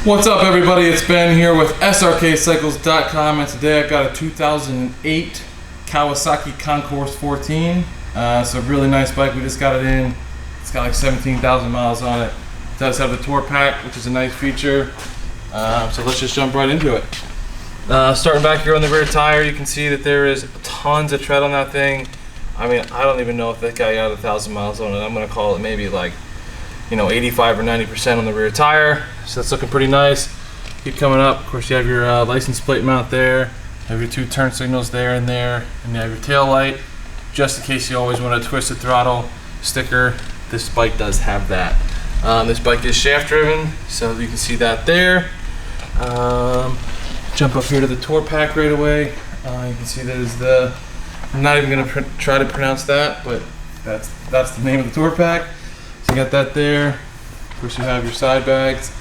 What's up, everybody? It's Ben here with Srkcycles.com, and today I've got a 2008 Kawasaki Councours 14. It's a really nice bike. We just got it in. It's got like 17,000 miles on it. It does have the tour pack, which is a nice feature. So let's just jump right into it. Starting back here on the rear tire, you can see that there is tons of tread on that thing. I mean, I don't even know if that guy got 1,000 miles on it. I'm going to call it maybe like 85 or 90% on the rear tire. So that's looking pretty nice. Keep coming up. Of course, you have your license plate mount there. You have your 2 turn signals there, and you have your tail light. Just in case you always want to twist the throttle sticker, this bike does have that. This bike is shaft driven, so you can see that there. Jump up here to the tour pack right away. You can see that is the, I'm not even going to try to pronounce that, but that's the name of the tour pack. So you got that there. Of course, you have your side bags.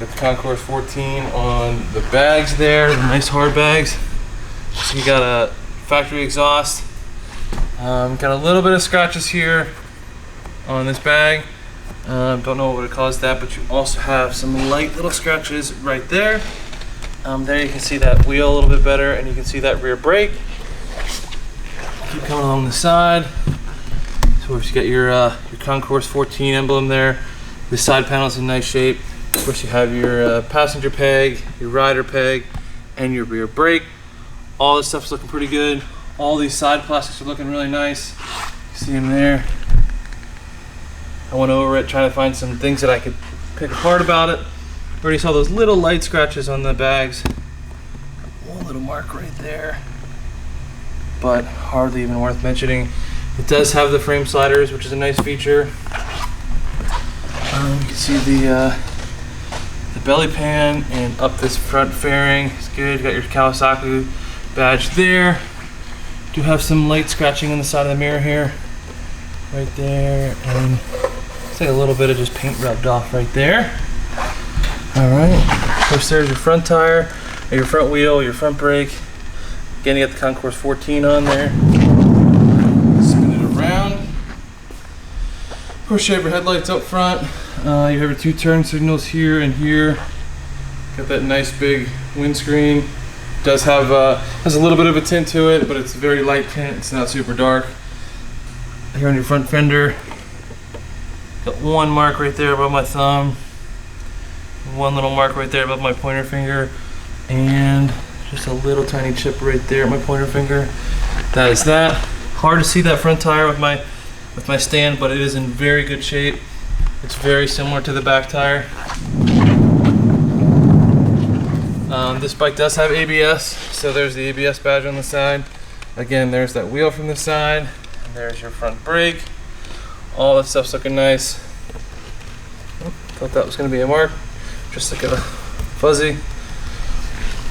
Got the Councours 14 on the bags there, the nice hard bags. So you got a factory exhaust. Got a little bit of scratches here on this bag. Don't know what would have caused that, but you also have some light little scratches right there. There you can see that wheel a little bit better, and you can see that rear brake. Keep coming along the side. So you got your Councours 14 emblem there. The side panel is in nice shape. Of course, you have your passenger peg, your rider peg, and your rear brake. All this stuff's looking pretty good. All these side plastics are looking really nice. You see them there. I went over it trying to find some things that I could pick apart about it. Already saw those little light scratches on the bags. One little mark right there, but hardly even worth mentioning. It does have the frame sliders, which is a nice feature. You can see the belly pan and up this front fairing. It's good. You got your Kawasaki badge there. Do have some light scratching on the side of the mirror here, right there, and it's like a little bit of just paint rubbed off right there. All right. Of course, there's your front tire, your front wheel, your front brake. Again, you got the Councours 14 on there. Of course, you have your headlights up front. You have your 2 turn signals here and here. Got that nice big windscreen. Does have has a little bit of a tint to it, but it's a very light tint. It's not super dark. Here on your front fender, got one mark right there above my thumb, one little mark right there above my pointer finger, and just a little tiny chip right there at my pointer finger. That is that. Hard to see that front tire with my stand, but it is in very good shape. It's very similar to the back tire. This bike does have ABS, so there's the ABS badge on the side. Again, there's that wheel from the side, and there's your front brake. All that stuff's looking nice. Oh, thought that was going to be a mark, just like a fuzzy.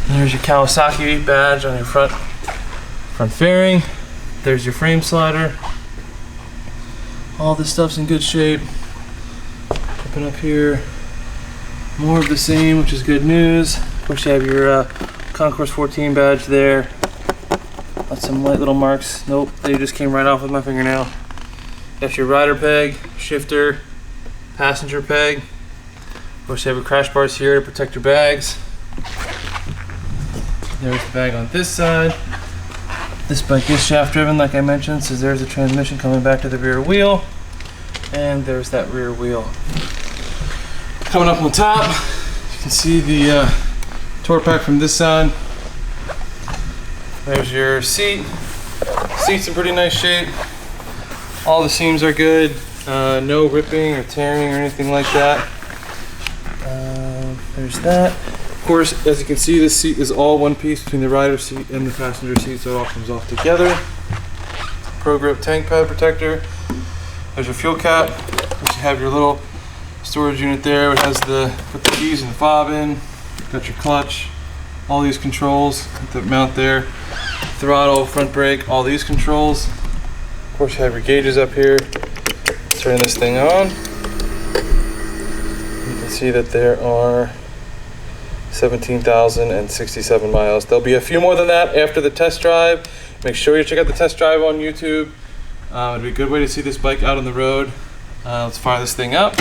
There's your Kawasaki badge on your front fairing. There's your frame slider. All this stuff's in good shape. Jumping up here, more of the same, which is good news. Of course, you have your Councours 14 badge there. Got some light little marks. Nope, they just came right off with my fingernail. Got your rider peg, shifter, passenger peg. Of course, you have your crash bars here to protect your bags. There's the bag on this side. This bike is shaft driven, like I mentioned, so there's the transmission coming back to the rear wheel, and there's that rear wheel. Coming up on top, you can see the tour pack from this side. There's your seat. Seat's in pretty nice shape. All the seams are good. No ripping or tearing or anything like that. There's that. Of course, as you can see, this seat is all one piece between the rider seat and the passenger seat, so it all comes off together. Pro Grip tank pad protector. There's your fuel cap. You have your little storage unit there. It has put the keys and the fob in. Got your clutch. All these controls at the mount there. Throttle, front brake, all these controls. Of course, you have your gauges up here. Turn this thing on. You can see that there are 17,067 miles. There'll be a few more than that after the test drive. Make sure you check out the test drive on YouTube. It'd be a good way to see this bike out on the road. Let's fire this thing up.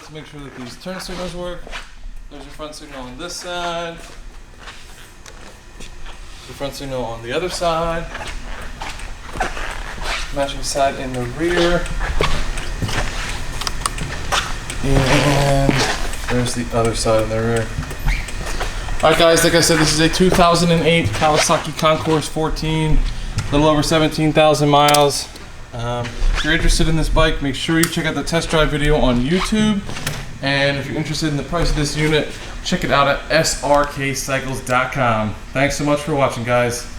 to make sure that these turn signals work. There's your front signal on this side. The front signal on the other side. Matching side in the rear. And there's the other side in the rear. Alright guys, like I said, this is a 2008 Kawasaki Councours 14, a little over 17,000 miles. If you're interested in this bike, make sure you check out the test drive video on YouTube. And if you're interested in the price of this unit, check it out at srkcycles.com. Thanks so much for watching, guys.